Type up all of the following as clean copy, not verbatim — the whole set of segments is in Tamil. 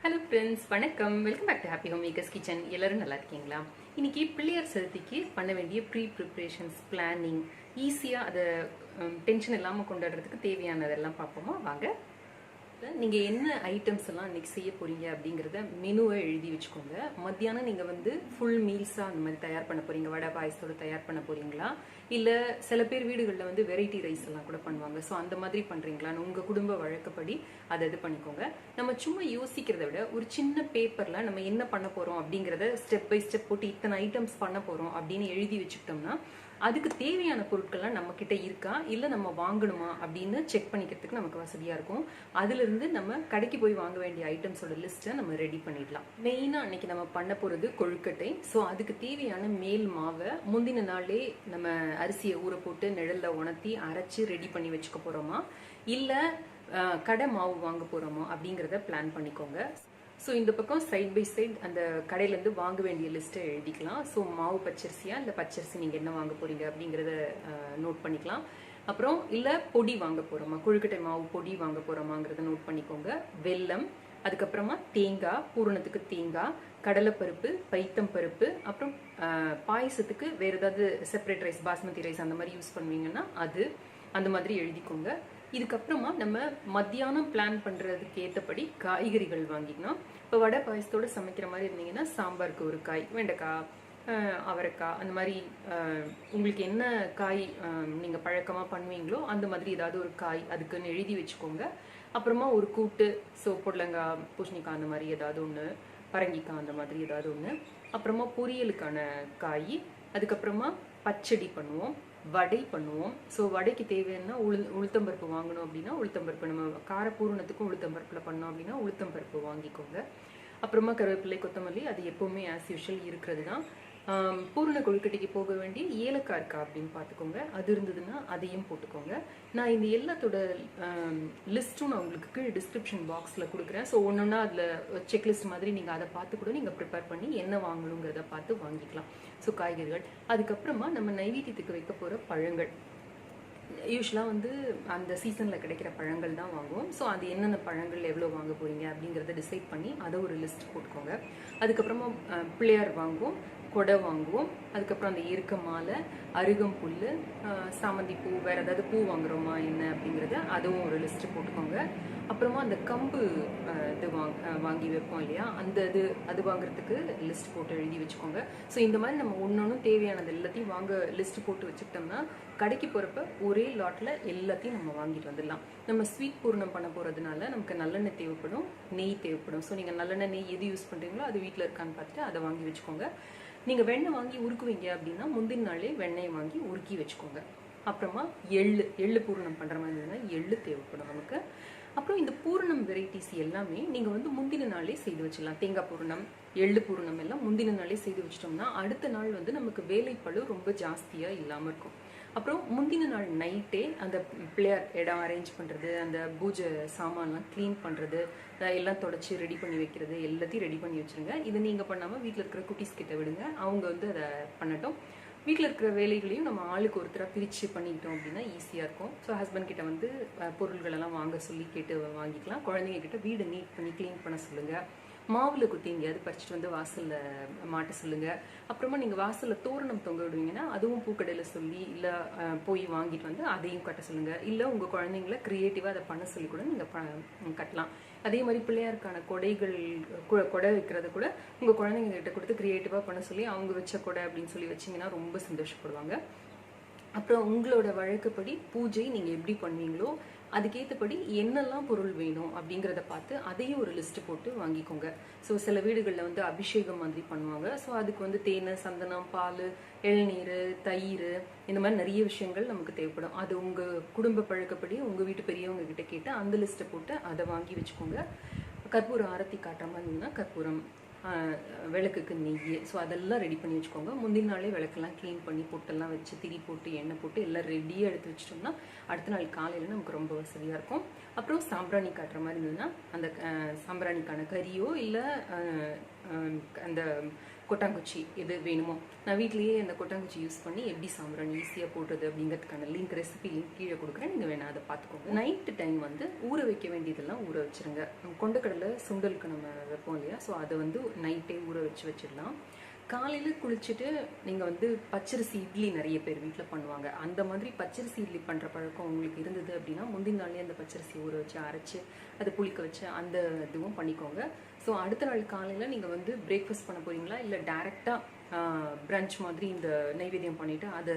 ஹலோ ஃப்ரெண்ட்ஸ், வணக்கம். Welcome back to Happy Home Makers kitchen. எல்லாரும் நல்லா இருக்கீங்களா? இன்னைக்கு பிள்ளையார் சதுர்த்திக்கு பண்ண வேண்டிய ப்ரிப்ரேஷன்ஸ், பிளானிங், ஈஸியாக அதை டென்ஷன் இல்லாமல் கொண்டாடுறதுக்கு தேவையானதெல்லாம் பார்ப்போமா? வாங்க. நீங்கள் என்ன ஐட்டம்ஸ் எல்லாம் இன்னைக்கு செய்ய போறீங்க அப்படிங்கிறத மெனுவை எழுதி வச்சுக்கோங்க. மத்தியானம் நீங்கள் ஃபுல் மீல்ஸாக அந்த மாதிரி தயார் பண்ண போறீங்க, வடை பாயசத்தோட தயார் பண்ண போறீங்களா, இல்லை சில பேர் வீடுகளில் வெரைட்டி ரைஸ் எல்லாம் கூட பண்ணுவாங்க. ஸோ அந்த மாதிரி பண்ணுறீங்களான்னு உங்கள் குடும்ப வழக்கப்படி அதை இது பண்ணிக்கோங்க. நம்ம சும்மா யோசிக்கிறத விட ஒரு சின்ன பேப்பரில் நம்ம என்ன பண்ண போகிறோம் அப்படிங்கிறத ஸ்டெப் பை ஸ்டெப் போட்டு இத்தனை ஐட்டம்ஸ் பண்ண போகிறோம் அப்படின்னு எழுதி வச்சுக்கிட்டோம்னா அதுக்கு தேவையான பொருட்கள்லாம் நம்ம கிட்ட இருக்கா இல்லை நம்ம வாங்கணுமா அப்படின்னு செக் பண்ணிக்கிறதுக்கு நமக்கு வசதியாக இருக்கும். அதுலேருந்து நம்ம கடைக்கு போய் வாங்க வேண்டிய ஐட்டம்ஸோட லிஸ்ட்டை நம்ம ரெடி பண்ணிடலாம். மெயினாக அன்னைக்கு நம்ம பண்ண போகிறது கொழுக்கட்டை. ஸோ அதுக்கு தேவையான மேல் மாவை முந்தின நாளே நம்ம அரிசியை ஊற போட்டு நிழலில் உணர்த்தி அரைச்சி ரெடி பண்ணி வச்சுக்க போகிறோமா, இல்லை கடை மாவு வாங்க போகிறோமா அப்படிங்கிறத பிளான் பண்ணிக்கோங்க. ஸோ இந்த பக்கம் சைட் பை சைட் அந்த கடையிலேருந்து வாங்க வேண்டிய லிஸ்ட்டை எழுதிக்கலாம். ஸோ மாவு பச்சரிசியா இல்லை பச்சரிசி நீங்கள் என்ன வாங்க போகிறீங்க அப்படிங்கிறத நோட் பண்ணிக்கலாம். அப்புறம் இல்லை பொடி வாங்க போகிறோமா, கொழுக்கட்டை மாவு பொடி வாங்க போகிறோமாங்கிறத நோட் பண்ணிக்கோங்க. வெல்லம், அதுக்கப்புறமா தேங்காய், பூரணத்துக்கு தேங்காய், கடலைப்பருப்பு, பைத்தம் பருப்பு, அப்புறம் பாயசத்துக்கு வேறு ஏதாவது செப்பரேட் ரைஸ், பாஸ்மதி ரைஸ் அந்த மாதிரி யூஸ் பண்ணுவீங்கன்னா அது அந்த மாதிரி எழுதிக்கோங்க. இதுக்கப்புறமா நம்ம மத்தியானம் பிளான் பண்ணுறதுக்கு ஏற்றபடி காய்கறிகள் வாங்கிக்கணும். இப்போ வடை பாயசத்தோடு சமைக்கிற மாதிரி இருந்தீங்கன்னா சாம்பாருக்கு ஒரு காய், வெண்டைக்காய், அவரைக்காய், அந்த மாதிரி உங்களுக்கு என்ன காய் நீங்கள் பழக்கமாக பண்ணுவீங்களோ அந்த மாதிரி ஏதாவது ஒரு காய் அதுக்குன்னு எழுதி வச்சுக்கோங்க. அப்புறமா ஒரு கூட்டு, ஸோ பொடலங்காய், பூசணிக்காய் அந்த மாதிரி ஏதாவது ஒன்று, பரங்கிக்காய் அந்த மாதிரி ஏதாவது ஒன்று, அப்புறமா பொரியலுக்கான காய், அதுக்கப்புறமா பச்சடி பண்ணுவோம், வடை பண்ணுவோம். ஸோ வடைக்கு தேவையான உளுத்தம்பருப்பு வாங்கணும் அப்படின்னா உளுத்தம்பருப்பு, நம்ம காரப்பூரணத்துக்கும் உளுத்தம்பருப்பில் பண்ணோம் அப்படின்னா உளுத்தம்பருப்பு வாங்கிக்கோங்க. அப்புறமா கருவேப்பிலை, கொத்தமல்லி, அது எப்போவுமே ஆஸ் யூஷுவல் இருக்கிறது தான். பூரண கொழுக்கட்டைக்கு போக வேண்டிய ஏலக்காய் இருக்கா அப்படின்னு பார்த்துக்கோங்க. அது இருந்ததுன்னா அதையும் போட்டுக்கோங்க. நான் இந்த எல்லாத்தோட லிஸ்ட்டும் நான் உங்களுக்கு கீழே டிஸ்கிரிப்ஷன் பாக்ஸில் கொடுக்குறேன். ஸோ ஒன்றுன்னா அதில் செக்லிஸ்ட் மாதிரி நீங்கள் அதை பார்த்து கூட நீங்கள் ப்ரிப்பேர் பண்ணி என்ன வாங்கணுங்கிறத பார்த்து வாங்கிக்கலாம். ஸோ காய்கறிகள், அதுக்கப்புறமா நம்ம நைவேத்தியத்துக்கு வைக்க போகிற பழங்கள், யூஸ்வலாக அந்த சீசனில் கிடைக்கிற பழங்கள் தான் வாங்குவோம். ஸோ அது என்னென்ன பழங்கள் எவ்வளோ வாங்க போகிறீங்க அப்படிங்கிறத டிசைட் பண்ணி அதை ஒரு லிஸ்ட் போட்டுக்கோங்க. அதுக்கப்புறமா பிள்ளையார் வாங்குவோம், கொடை வாங்குவோம், அதுக்கப்புறம் அந்த எருக்க மாலை, அருகம்புல், சாமந்தி பூ, வேறு ஏதாவது பூ வாங்குறோமா என்ன அப்படிங்கிறத அதுவும் ஒரு லிஸ்ட்டு போட்டுக்கோங்க. அப்புறமா அந்த கம்பு இது வாங்கி வைப்போம் இல்லையா, அது வாங்குறதுக்கு லிஸ்ட் போட்டு எழுதி வச்சுக்கோங்க. ஸோ இந்த மாதிரி நம்ம ஒன்று தேவையானது எல்லாத்தையும் லிஸ்ட் போட்டு வச்சுக்கிட்டோம்னா கடைக்கு போகிறப்ப ஒரே லாட்டில் எல்லாத்தையும் நம்ம வாங்கிட்டு வந்துடலாம். நம்ம ஸ்வீட் பூர்ணம் பண்ண போகிறதுனால நமக்கு நல்லெண்ணெய் தேவைப்படும், நெய் தேவைப்படும். ஸோ நீங்கள் நல்லெண்ணெய், நெய் எது யூஸ் பண்ணுறீங்களோ அது வீட்டில் இருக்கான்னு பார்த்துட்டு அதை வாங்கி வச்சுக்கோங்க. நீங்கள் வெண்ணெய் வாங்கி உருக்குவீங்க அப்படின்னா முந்தின நாளே வெண்ணெயை வாங்கி உருக்கி வச்சுக்கோங்க. அப்புறமா எள்ளு பூரணம் பண்ணுற மாதிரி இருந்ததுன்னா எள்ளு தேவைப்படும் நமக்கு. அப்புறம் இந்த பூரணம் வெரைட்டிஸ் எல்லாமே நீங்கள் முந்தின நாளே செய்து வச்சிடலாம். தேங்காய் பூரணம், எள்ளு பூரணம் எல்லாம் முந்தின நாளே செய்து வச்சிட்டோம்னா அடுத்த நாள் நமக்கு வேலைப்பளு ரொம்ப ஜாஸ்தியாக இல்லாமல் இருக்கும். அப்புறம் முந்தின நாள் நைட்டே அந்த பிள்ளையார் இடம் அரேஞ்ச் பண்ணுறது, அந்த பூஜை சாமான்லாம் க்ளீன் பண்ணுறது, எல்லாம் தொடச்சி ரெடி பண்ணி வைக்கிறது, எல்லாத்தையும் ரெடி பண்ணி வச்சுருங்க. இதை நீங்கள் பண்ணாமல் வீட்டில் இருக்கிற குட்டீஸ் கிட்ட விடுங்க, அவங்க அதை பண்ணட்டும். வீட்டில் இருக்கிற வேலைகளையும் நம்ம ஆளுக்கு ஒருத்தராக பிரித்து பண்ணிக்கிட்டோம் அப்படின்னா ஈஸியாக இருக்கும். ஸோ ஹஸ்பண்ட் கிட்ட பொருள்களெல்லாம் வாங்க சொல்லி கேட்டு வாங்கிக்கலாம். குழந்தைங்க கிட்ட வீடு நீட் பண்ணி க்ளீன் பண்ண சொல்லுங்கள். மாவில் குத்தி எங்கேயாவது பறிச்சுட்டு வாசலில் மாட்ட சொல்லுங்கள். அப்புறமா நீங்கள் வாசலில் தோரணம் தொங்க விடுவீங்கன்னா அதுவும் பூக்கடையில் சொல்லி இல்லை போய் வாங்கிட்டு அதையும் கட்ட சொல்லுங்கள். இல்லை உங்கள் குழந்தைங்கள க்ரியேட்டிவாக அதை பண்ண சொல்லி கூட நீங்கள் கட்டலாம். அதே மாதிரி பிள்ளையாருக்கான கொடை வைக்கிறத கூட உங்கள் குழந்தைங்க கிட்ட கொடுத்து க்ரியேட்டிவாக பண்ண சொல்லி அவங்க வச்ச கொடை அப்படின்னு சொல்லி வச்சிங்கன்னா ரொம்ப சந்தோஷப்படுவாங்க. அப்புறம் உங்களோட வழக்கப்படி பூஜை நீங்கள் எப்படி பண்ணுவீங்களோ அதுக்கேற்றபடி என்னெல்லாம் பொருள் வேணும் அப்படிங்கிறத பார்த்து அதையும் ஒரு லிஸ்ட்டு போட்டு வாங்கிக்கோங்க. ஸோ சில வீடுகளில் அபிஷேகம் மாதிரி பண்ணுவாங்க. ஸோ அதுக்கு தேன், சந்தனம், பால், இளநீர், தயிர், இந்த மாதிரி நிறைய விஷயங்கள் நமக்கு தேவைப்படும். அது உங்கள் குடும்ப பழக்கப்படி உங்கள் வீட்டு பெரியவங்க கிட்ட கேட்டு அந்த லிஸ்ட்டை போட்டு அதை வாங்கி வச்சுக்கோங்க. கற்பூரம் ஆரத்தி காட்டுற மாதிரி இருந்ததுன்னா கற்பூரம், விளக்குக்கு நெய், ஸோ அதெல்லாம் ரெடி பண்ணி வச்சுக்கோங்க. முந்தின நாளே விளக்கெல்லாம் க்ளீன் பண்ணி பொட்டெல்லாம் வச்சு திரி போட்டு எண்ணெய் போட்டு எல்லாம் ரெடியாக எடுத்து வச்சிட்டோம்னா அடுத்த நாள் காலையில் நமக்கு ரொம்ப வசதியாக இருக்கும். அப்புறம் சாம்பிராணி காட்டுற மாதிரி இருந்ததுன்னா அந்த சாம்பிராணிக்கான கறியோ இல்லை அந்த கொட்டாங்குச்சி எது வேணுமோ நான் வீட்லேயே அந்த கொட்டாங்குச்சி யூஸ் பண்ணி எப்படி சாம்பிராணி ஈஸியாக போடுறது அப்படிங்கிறதுக்கான ரெசிபி லிங்க் கீழே கொடுக்குறேன், நீங்கள் வேணால் அதை பார்த்துக்கோங்க. நைட்டு டைம் வந்து ஊற வைக்க வேண்டியதெல்லாம் ஊற வச்சுருங்க. கொண்டக்கடலை சுண்டலுக்கு நம்ம வைப்போம் இல்லையா, ஸோ அதை வந்து நைட்டே ஊற வச்சிடலாம். காலையில் குளிச்சுட்டு நீங்கள் வந்து பச்சரிசி இட்லி நிறைய பேர் வீட்டில் பண்ணுவாங்க. அந்த மாதிரி பச்சரிசி இட்லி பண்ணுற பழக்கம் உங்களுக்கு இருந்தது அப்படின்னா முந்தின நாளே அந்த பச்சரிசி ஊற வச்சு அரைச்சி அதை புளிக்க வச்சு அந்த இதுவும் பண்ணிக்கோங்க. ஸோ அடுத்த நாள் காலையில் நீங்கள் வந்து பிரேக்ஃபாஸ்ட் பண்ண போகிறீங்களா இல்லை டேரெக்டாக பிரஞ்ச் மாதிரி இந்த நைவேத்தியம் பண்ணிவிட்டு அதை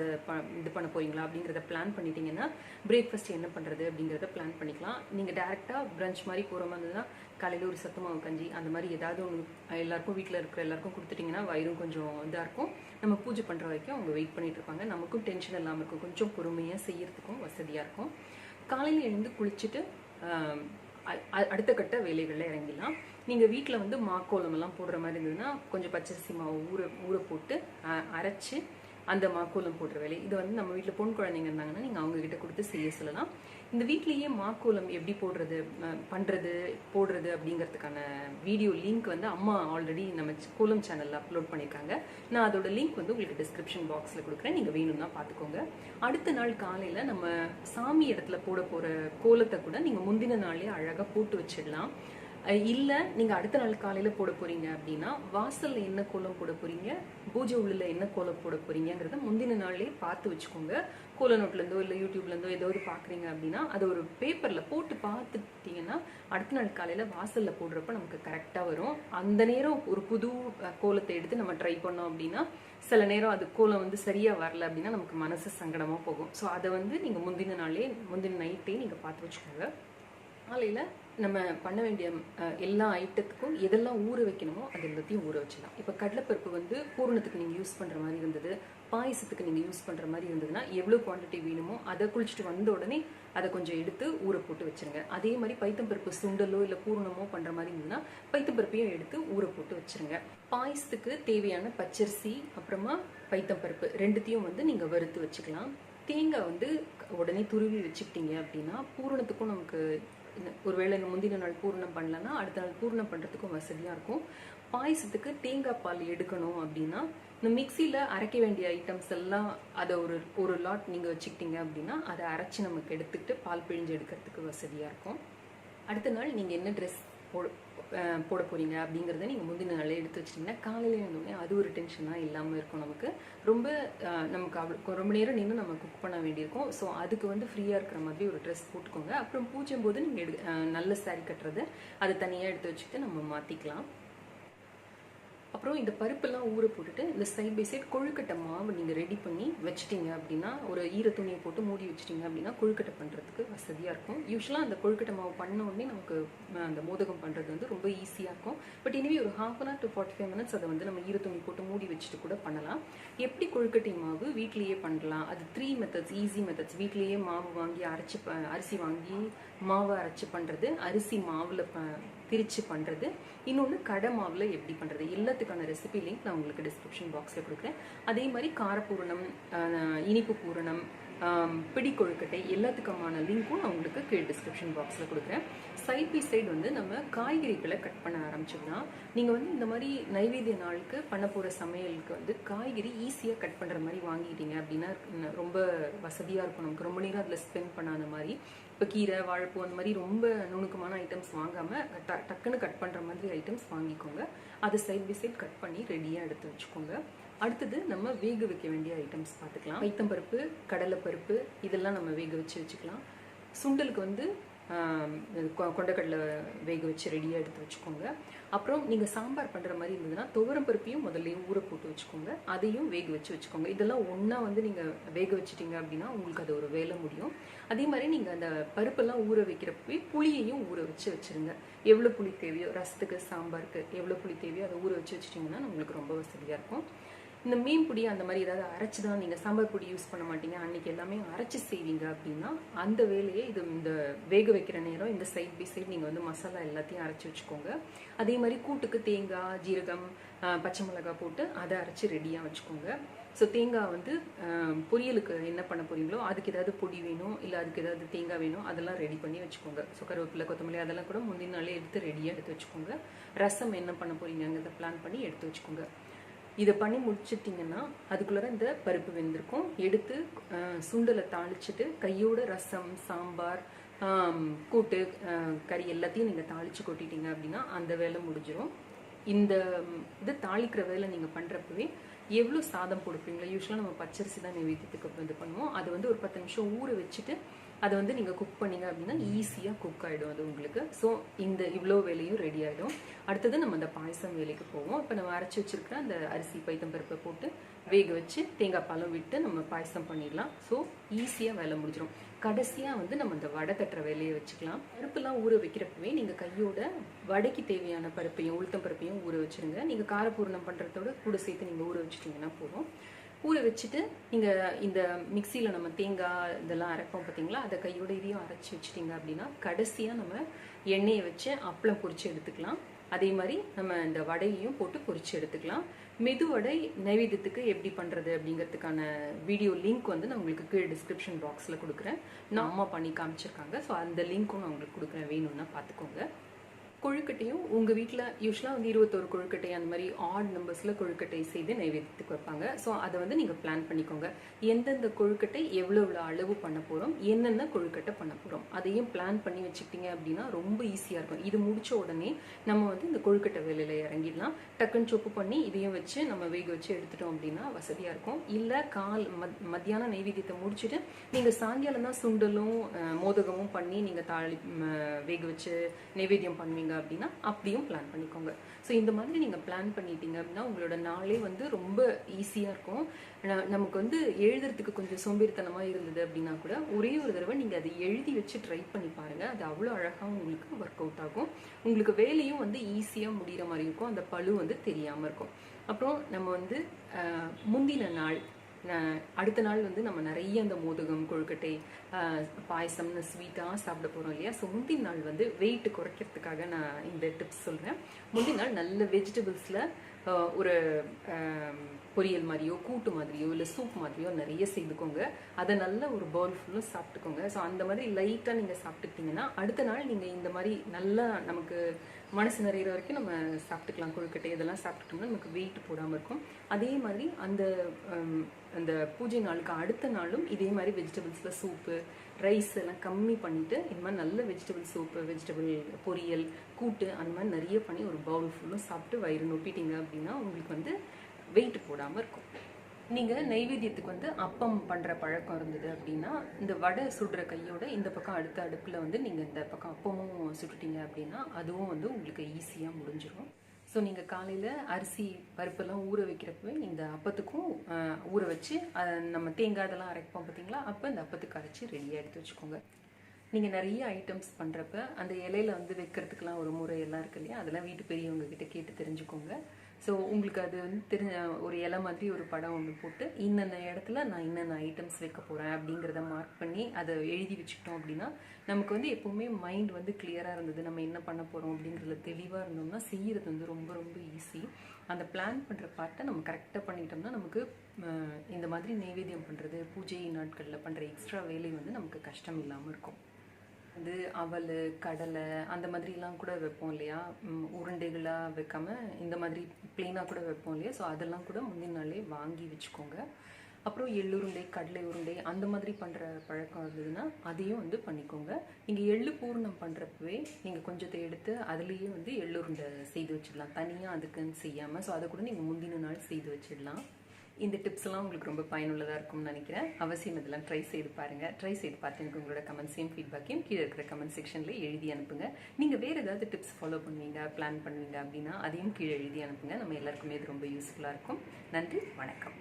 இது பண்ண போகிறீங்களா அப்படிங்கிறத பிளான் பண்ணிட்டீங்கன்னா பிரேக்ஃபாஸ்ட் என்ன பண்ணுறது அப்படிங்கிறத பிளான் பண்ணிக்கலாம். நீங்கள் டேரெக்டாக பிரஞ்ச் மாதிரி போகிற மாதிரி இருந்ததுன்னா காலையில் ஒரு சத்து மாவு கஞ்சி அந்த மாதிரி ஏதாவது ஒன்று எல்லாருக்கும் வீட்டில் இருக்கிற எல்லாருக்கும் கொடுத்துட்டிங்கன்னா வயிறும் கொஞ்சம் இதாக இருக்கும். நம்ம பூஜை பண்ணுற வரைக்கும் அவங்க வெயிட் பண்ணிட்டு இருப்பாங்க, நமக்கும் டென்ஷன் இல்லாமல் இருக்கும், கொஞ்சம் பொறுமையாக செய்யறதுக்கும் வசதியாக இருக்கும். காலையில் எழுந்து குளிச்சுட்டு அடுத்த கட்ட வேலைகளில் இறங்கிடலாம். நீங்கள் வீட்டில் வந்து மாக்கோலம் எல்லாம் போடுற மாதிரி இருந்ததுன்னா கொஞ்சம் பச்சரிசி மாவு ஊற போட்டு அரைச்சி அந்த மாக்கோலம் போடுற வேலை. இது வந்து நம்ம வீட்டில் பொன் குழந்தைங்க இருந்தாங்கன்னா நீங்கள் அவங்ககிட்ட கொடுத்து செய்ய சொல்லலாம். இந்த வீட்லேயே மாக்கோலம் எப்படி போடுறது அப்படிங்கிறதுக்கான வீடியோ லிங்க் வந்து அம்மா ஆல்ரெடி நம்ம கோலம் சேனலில் அப்லோட் பண்ணியிருக்காங்க. நான் அதோட லிங்க் வந்து உங்களுக்கு டிஸ்கிரிப்ஷன் பாக்ஸில் கொடுக்குறேன், நீங்கள் வேணும்னா பார்த்துக்கோங்க. அடுத்த நாள் காலையில் நம்ம சாமி இடத்துல போட போகிற கோலத்தை கூட நீங்கள் முந்தின நாளே அழகாக போட்டு வச்சிடலாம். இல்லை நீங்கள் அடுத்த நாள் காலையில் போட போகிறீங்க அப்படின்னா வாசலில் என்ன கோலம் போட போகிறீங்க, பூஜை உள்ளில் என்ன கோலம் போட போகிறீங்கிறத முந்தின நாளே பார்த்து வச்சுக்கோங்க. கோல நோட்லேருந்தோ இல்லை யூடியூப்லேருந்தோ ஏதாவது பார்க்குறீங்க அப்படின்னா அதை ஒரு பேப்பரில் போட்டு பார்த்துட்டிங்கன்னா அடுத்த நாள் காலையில் வாசலில் போடுறப்ப நமக்கு கரெக்டாக வரும். அந்த நேரம் ஒரு புது கோலத்தை எடுத்து நம்ம ட்ரை பண்ணோம் அப்படின்னா சில நேரம் அது கோலம் வந்து சரியாக வரல அப்படின்னா நமக்கு மனசு சங்கடமாக போகும். ஸோ அதை வந்து நீங்கள் முந்தின நைட்டே நீங்கள் பார்த்து வச்சுக்கோங்க. காலையில் நம்ம பண்ண வேண்டிய எல்லா ஐட்டத்துக்கும் எதெல்லாம் ஊற வைக்கணுமோ அது எல்லாத்தையும் ஊற வச்சிடலாம். இப்போ கடலைப்பருப்பு வந்து பூரணத்துக்கு நீங்கள் யூஸ் பண்ணுற மாதிரி இருந்தது, பாயசத்துக்கு நீங்கள் யூஸ் பண்ணுற மாதிரி இருந்ததுன்னா எவ்வளோ குவான்டிட்டி வேணுமோ அதை குளிச்சுட்டு வந்த உடனே அதை கொஞ்சம் எடுத்து ஊற போட்டு வச்சுருங்க. அதே மாதிரி பைத்தம்பருப்பு சுண்டலோ இல்லை பூரணமோ பண்ணுற மாதிரி இருந்ததுன்னா பைத்தம்பருப்பையும் எடுத்து ஊற போட்டு வச்சுருங்க. பாயசத்துக்கு தேவையான பச்சரிசி அப்புறமா பைத்தம்பருப்பு ரெண்டுத்தையும் வந்து நீங்கள் வறுத்து வச்சுக்கலாம். தேங்காய் வந்து உடனே துருவி வச்சுக்கிட்டீங்க அப்படின்னா பூரணத்துக்கும் நமக்கு ஒருவேளை முந்தின நாள் பூர்ணம் பண்ணலன்னா அடுத்த நாள் பூர்ணம் பண்ணுறதுக்கும் வசதியாக இருக்கும். பாயசத்துக்கு தேங்காய் பால் எடுக்கணும் அப்படின்னா இந்த மிக்சியில் அரைக்க வேண்டிய ஐட்டம்ஸ் எல்லாம் அதை ஒரு லாட் நீங்கள் வச்சுக்கிட்டீங்க அப்படின்னா அதை அரைச்சி நமக்கு எடுத்துக்கிட்டு பால் பிழிஞ்சு எடுக்கிறதுக்கு வசதியாக இருக்கும். அடுத்த நாள் நீங்கள் என்ன ட்ரெஸ் போட போகிறீங்க அப்படிங்கிறத நீங்கள் முந்தின நாளே எடுத்து வச்சிட்டிங்கன்னா காலையில் இருந்தோடனே அது ஒரு டென்ஷனாக இல்லாமல் இருக்கும். நமக்கு ரொம்ப நேரம் நின்று நம்ம குக் பண்ண வேண்டியிருக்கும். ஸோ அதுக்கு வந்து ஃப்ரீயாக இருக்கிற மாதிரி ஒரு ட்ரெஸ் போட்டுக்கோங்க. அப்புறம் பூஜை போது நீங்கள் நல்ல சாரி கட்டுறது அதை தனியாக எடுத்து வச்சுக்கிட்டு நம்ம மாற்றிக்கலாம். அப்புறம் இந்த பருப்பெல்லாம் ஊற போட்டுட்டு இந்த சைட் பை சைட் கொழுக்கட்டை மாவு நீங்கள் ரெடி பண்ணி வச்சுட்டீங்க அப்படின்னா ஒரு ஈர துணியை போட்டு மூடி வச்சுட்டிங்க அப்படின்னா கொழுக்கட்டை பண்ணுறதுக்கு வசதியாக இருக்கும். யூஸ்வலாக அந்த கொழுக்கட்டை மாவு பண்ண உடனே நமக்கு அந்த மோதகம் பண்ணுறது வந்து ரொம்ப ஈஸியாக இருக்கும். பட் இனிமே ஒரு 1/2 hour to 45 minutes அதை வந்து நம்ம ஈர துணி போட்டு மூடி வச்சுட்டு கூட பண்ணலாம். எப்படி கொழுக்கட்டை மாவு வீட்லேயே பண்ணலாம், அது 3 மெத்தட்ஸ், ஈஸி மெத்தட்ஸ். வீட்லேயே மாவு வாங்கி அரிசி வாங்கி மாவை அரைச்சி பண்ணுறது, அரிசி மாவில் திரிச்சு பண்ணுறது, இன்னொன்று கடை மாவில் எப்படி பண்ணுறது, எல்லாத்துக்கான ரெசிபி லிங்க் நான் உங்களுக்கு டிஸ்கிரிப்ஷன் பாக்ஸில் கொடுக்குறேன். அதே மாதிரி காரப்பூரணம், இனிப்பு பூரணம், பிடி கொழுக்கட்டை எல்லாத்துக்குமான லிங்க்கும் நான் உங்களுக்கு கீழே டிஸ்கிரிப்ஷன் பாக்ஸில் கொடுக்குறேன். சைட் பை சைடு வந்து நம்ம காய்கறிகளை கட் பண்ண ஆரம்பிச்சிடலாம். நீங்கள் வந்து இந்த மாதிரி நைவேத்திய நாளுக்கு பண்ண போகிற சமையலுக்கு வந்து காய்கறி ஈஸியாக கட் பண்ணுற மாதிரி வாங்கிட்டீங்க அப்படின்னா ரொம்ப வசதியாக இருக்கும். நமக்கு ரொம்ப நேரம் அதில் ஸ்பெண்ட் பண்ணாத மாதிரி. இப்போ கீரை, வாழைப்பூ அந்த மாதிரி ரொம்ப நுணுக்கமான ஐட்டம்ஸ் வாங்காமல் டக்குன்னு கட் பண்ணுற மாதிரி ஐட்டம்ஸ் வாங்கிக்கோங்க. அதை சைட் பை சைட் கட் பண்ணி ரெடியாக எடுத்து வச்சுக்கோங்க. அடுத்தது நம்ம வேக வைக்க வேண்டிய ஐட்டம்ஸ் பார்த்துக்கலாம். பைத்தம்பருப்பு, கடலைப்பருப்பு இதெல்லாம் நம்ம வேக வச்சுக்கலாம். சுண்டலுக்கு வந்து கொண்டக்கடலை வேக வச்சு ரெடியாக எடுத்து வச்சுக்கோங்க. அப்புறம் நீங்கள் சாம்பார் பண்ணுற மாதிரி இருந்ததுன்னா துவரம் பருப்பையும் முதல்லையும் ஊற போட்டு வச்சுக்கோங்க, அதையும் வேக வச்சுக்கோங்க. இதெல்லாம் ஒன்றா வந்து நீங்கள் வேக வச்சுட்டீங்க அப்படின்னா உங்களுக்கு அது ஒரு வேலை முடியும். அதே மாதிரி நீங்கள் அந்த பருப்பெல்லாம் ஊற வைக்கிறப்பவே புளியையும் ஊற வச்சுருங்க. எவ்வளோ புளி தேவையோ, ரசத்துக்கு சாம்பாருக்கு எவ்வளோ புளி தேவையோ அதை ஊற வச்சுட்டிங்கன்னா நம்மளுக்கு ரொம்ப வசதியாக இருக்கும். இந்த மீன் பொடி அந்த மாதிரி ஏதாவது அரைச்சி தான் நீங்கள் சாம்பார் பொடி யூஸ் பண்ண மாட்டீங்க, அன்றைக்கி எல்லாமே அரைச்சி செய்வீங்க அப்படின்னா அந்த வேலையை இந்த வேக வைக்கிற நேரம் இந்த சைட் பை சைட் நீங்கள் வந்து மசாலா எல்லாத்தையும் அரைச்சி வச்சுக்கோங்க. அதே மாதிரி கூட்டுக்கு தேங்காய், ஜீரகம், பச்சை மிளகாய் போட்டு அதை அரைச்சி ரெடியாக வச்சுக்கோங்க. ஸோ தேங்காய் வந்து பொரியலுக்கு என்ன பண்ண போறீங்களோ அதுக்கு ஏதாவது பொடி வேணும், இல்லை அதுக்கு ஏதாவது தேங்காய் வேணும், அதெல்லாம் ரெடி பண்ணி வச்சுக்கோங்க. ஸோ கருவேப்பிலை, கொத்தமல்லி அதெல்லாம் கூட முந்தின நாளே எடுத்து ரெடியாக எடுத்து வச்சுக்கோங்க. ரசம் என்ன பண்ண போறீங்கிறத பிளான் பண்ணி எடுத்து வச்சுக்கோங்க. இதை பண்ணி முடிச்சிட்டிங்கன்னா அதுக்குள்ளே இந்த பருப்பு வெந்திருக்கும். எடுத்து சுண்டலை தாளிச்சிட்டு கையோட ரசம், சாம்பார், கூட்டு, கறி எல்லாத்தையும் நீங்கள் தாளித்து கொட்டிட்டீங்க அப்படின்னா அந்த வேலை முடிஞ்சிடும். இந்த இது தாளிக்கிற வேலை நீங்கள் பண்ணுறப்பவே எவ்வளோ சாதம் போடுப்பீங்களோ, யூஸ்வலாக நம்ம பச்சரிசி தான் நைவேத்தியத்துக்கு இது பண்ணுவோம். அது வந்து ஒரு 10 நிமிஷம் ஊற வச்சுட்டு அதை வந்து நீங்கள் குக் பண்ணிங்க அப்படின்னா ஈஸியாக குக் ஆகிடும் அது உங்களுக்கு. ஸோ இந்த இவ்வளோ வேலையும் ரெடி ஆகிடும். அடுத்தது நம்ம அந்த பாயசம் வேலைக்கு போவோம். இப்போ நம்ம அரைச்சி வச்சுருக்கிற அந்த அரிசி பைத்தம்பருப்பை போட்டு வேக வச்சு தேங்காய் பாலம் விட்டு நம்ம பாயசம் பண்ணிடலாம். ஸோ ஈஸியாக வேலை முடிஞ்சிடும். கடைசியாக வந்து நம்ம அந்த வடை தட்டுற வேலையை வச்சுக்கலாம். பருப்புலாம் ஊற வைக்கிறப்பவே நீங்கள் கையோட வடைக்கு தேவையான பருப்பையும் உளுத்தம் பருப்பையும் ஊற வச்சுருங்க. நீங்கள் காரப்பூர்ணம் பண்ணுறதோட கூட சேர்த்து நீங்கள் ஊற வச்சுட்டிங்கன்னா போதும். ஊற வச்சுட்டு நீங்கள் இந்த மிக்சியில் நம்ம தேங்காய் இதெல்லாம் அரைப்போம் பார்த்தீங்களா, அதை கையோட இதையும் அரைச்சி வச்சுட்டிங்க அப்படின்னா கடைசியாக நம்ம எண்ணெயை வச்சு அப்பளம் பொரித்து எடுத்துக்கலாம். அதே மாதிரி நம்ம இந்த வடையையும் போட்டு பொரித்து எடுத்துக்கலாம். மெதுவடை நைவேத்தியத்துக்கு எப்படி பண்ணுறது அப்படிங்கிறதுக்கான வீடியோ லிங்க் வந்து நான் உங்களுக்கு கீழே டிஸ்கிரிப்ஷன் பாக்ஸில் கொடுக்குறேன். நான் அம்மா பண்ணி காமிச்சிருக்காங்க. ஸோ அந்த லிங்க்கும் நான் உங்களுக்கு கொடுக்குறேன், வேணும்னா பார்த்துக்கோங்க. கொழுக்கட்டையும் உங்கள் வீட்டில் யூஸ்வலாக வந்து 21 கொழுக்கட்டை அந்த மாதிரி ஆட் நம்பர்ஸில் கொழுக்கட்டை செய்து நைவேத்தியத்துக்கு வைப்பாங்க. ஸோ அதை வந்து நீங்கள் பிளான் பண்ணிக்கோங்க. எந்தெந்த கொழுக்கட்டை எவ்வளோ அளவு பண்ண போகிறோம், என்னென்ன கொழுக்கட்டை பண்ண போகிறோம், அதையும் பிளான் பண்ணி வச்சுக்கிட்டீங்க அப்படின்னா ரொம்ப ஈஸியாக இருக்கும். இது முடித்த உடனே நம்ம வந்து இந்த கொழுக்கட்டை வேலையில் இறங்கிடலாம். டக்குன்னு சொப்பு பண்ணி இதையும் வச்சு நம்ம வேக வச்சு எடுத்துட்டோம் அப்படின்னா வசதியாக இருக்கும். இல்லை மத்தியானம் நைவேத்தியத்தை முடிச்சுட்டு நீங்கள் சாயங்காலம் தான் சுண்டலும் மோதகமும் பண்ணி நீங்கள் வேக வச்சு நைவேத்தியம் பண்ணுவீங்க அப்படின்னா அப்படியும் பிளான் பண்ணிக்கோங்க. ஸோ இந்த மாதிரி நீங்கள் பிளான் பண்ணிட்டீங்க அப்படின்னா உங்களோட நாளே வந்து ரொம்ப ஈஸியாக இருக்கும். நமக்கு வந்து எழுதுறதுக்கு கொஞ்சம் சோம்பேறித்தனமாக இருந்தது அப்படின்னா கூட ஒரே ஒரு தடவை நீங்கள் அதை எழுதி வச்சு ட்ரை பண்ணி பாருங்கள். அது அவ்வளோ அழகாக உங்களுக்கு ஒர்க் அவுட் ஆகும். உங்களுக்கு வேலையும் வந்து ஈஸியாக முடிகிற மாதிரி இருக்கும். அந்த பளு வந்து தெரியாமல் இருக்கும். அப்புறம் நம்ம வந்து முந்தின நாள் அடுத்த நாள் வந்து நம்ம நிறைய அந்த மோதகம், கொழுக்கட்டை, பாயசம்னு ஸ்வீட்டாக சாப்பிட போகிறோம் இல்லையா. ஸோ முந்தின நாள் வந்து வெயிட் குறைக்கிறதுக்காக நான் இந்த டிப்ஸ் சொல்கிறேன். முந்தின நாள் நல்ல வெஜிடபிள்ஸில் ஒரு பொரியல் மாதிரியோ கூட்டு மாதிரியோ இல்லை சூப் மாதிரியோ நிறைய செய்துக்கோங்க. அதை நல்ல ஒரு பவுல் ஃபுல்லும் சாப்பிட்டுக்கோங்க. ஸோ அந்த மாதிரி லைட்டாக நீங்கள் சாப்பிட்டுக்கிட்டிங்கன்னா அடுத்த நாள் நீங்கள் இந்த மாதிரி நல்லா நமக்கு மனசு நிறையிற வரைக்கும் நம்ம சாப்பிட்டுக்கலாம். கொழுக்கட்டை இதெல்லாம் சாப்பிட்டுட்டோம்னா நமக்கு வெயிட் போடாமல் இருக்கும். அதே மாதிரி அந்த பூஜை நாளுக்கு அடுத்த நாளும் இதே மாதிரி வெஜிடபிள்ஸில் சூப்பு, ரைஸ் எல்லாம் கம்மி பண்ணிவிட்டு இந்த மாதிரி நல்ல வெஜிடபிள் சூப்பு, வெஜிடபிள் பொரியல், கூட்டு அந்த மாதிரி நிறைய பண்ணி ஒரு பவுல் ஃபுல்லும் சாப்பிட்டு வயிறு நொப்பிட்டீங்க அப்படின்னா உங்களுக்கு வந்து வெயிட் போடாமல் இருக்கும். நீங்கள் நைவேத்தியத்துக்கு வந்து அப்பம் பண்ணுற பழக்கம் இருந்தது அப்படின்னா இந்த வடை சுடுற கையோட இந்த பக்கம் அடுத்த அடுப்பில் வந்து நீங்கள் இந்த பக்கம் அப்பமும் சுட்டுட்டீங்க அப்படின்னா அதுவும் வந்து உங்களுக்கு ஈஸியாக முடிஞ்சிடும். ஸோ நீங்கள் காலையில் அரிசி பருப்பெல்லாம் ஊற வைக்கிறப்பவே இந்த அப்பத்துக்கும் ஊற வச்சு நம்ம தேங்காய் இதெல்லாம் அரைப்போம் பார்த்தீங்களா, அப்போ இந்த அப்பத்துக்கு அரைச்சி ரெடியாக எடுத்து வச்சுக்கோங்க. நீங்கள் நிறைய ஐட்டம்ஸ் பண்ணுறப்ப அந்த இலையில வந்து வைக்கிறதுக்கெலாம் ஒரு முறையெல்லாம் இருக்கு இல்லையா, அதெல்லாம் வீட்டு பெரியவங்க கிட்ட கேட்டு தெரிஞ்சுக்கோங்க. ஸோ உங்களுக்கு அது வந்து ஒரு இலை மாதிரி ஒரு படம் ஒன்று போட்டு இன்னென்ன இடத்துல நான் இன்னென்ன ஐட்டம்ஸ் வைக்க போகிறேன் அப்படிங்கிறத மார்க் பண்ணி அதை எழுதி வச்சுக்கிட்டோம் அப்படின்னா நமக்கு வந்து எப்போவுமே மைண்ட் வந்து கிளியராக இருந்தது. நம்ம என்ன பண்ண போகிறோம் அப்படிங்கிறதுல தெளிவாக இருந்தோம்னா செய்கிறது வந்து ரொம்ப ரொம்ப ஈஸி. அந்த பிளான் பண்ணுற பார்ட்டை நம்ம கரெக்டாக பண்ணிட்டோம்னா நமக்கு இந்த மாதிரி நைவேத்தியம் பண்ணுறது, பூஜை நாட்களில் பண்ணுற எக்ஸ்ட்ரா வேலை வந்து நமக்கு கஷ்டம் இல்லாமல் இருக்கும். வந்து அவல், கடலை அந்த மாதிரிலாம் கூட வைப்போம் இல்லையா, உருண்டைகளாக வைக்காம இந்த மாதிரி பிளெயினாக கூட வைப்போம் இல்லையா. ஸோ அதெல்லாம் கூட முந்தின நாளே வாங்கி வச்சுக்கோங்க. அப்புறம் எள்ளுருண்டை, கடலை உருண்டை அந்த மாதிரி பண்ணுற பழக்கம் இருந்ததுன்னா அதையும் வந்து பண்ணிக்கோங்க. நீங்கள் எள்ளு பூர்ணம் பண்ணுறப்பவே நீங்கள் கொஞ்சத்தை எடுத்து அதுலேயே வந்து எள்ளுருண்டை செய்து வச்சிடலாம், தனியாக அதுக்குன்னு செய்யாமல். ஸோ அதை கூட நீங்கள் முந்தின நாள் செய்து வச்சிடலாம். இந்த டிப்ஸ் எல்லாம் உங்களுக்கு ரொம்ப பயனுள்ளதாக இருக்கும்னு நினைக்கிறேன். அவசியம் இதெல்லாம் ட்ரை செய்து பாருங்கள். ட்ரை செய்து பார்த்து எனக்கு உங்களோட கமெண்ட்ஸையும் ஃபீட்பேக்கையும் கீழே இருக்கிற கமெண்ட் செக்ஷனில் எழுதி அனுப்புங்க. நீங்கள் வேறு ஏதாவது டிப்ஸ் ஃபாலோ பண்ணுவீங்க, பிளான் பண்ணுவீங்க அப்படின்னா அதையும் கீழே எழுதி அனுப்புங்க. நம்ம எல்லாருக்குமே இது ரொம்ப யூஸ்ஃபுல்லாக இருக்கும். நன்றி, வணக்கம்.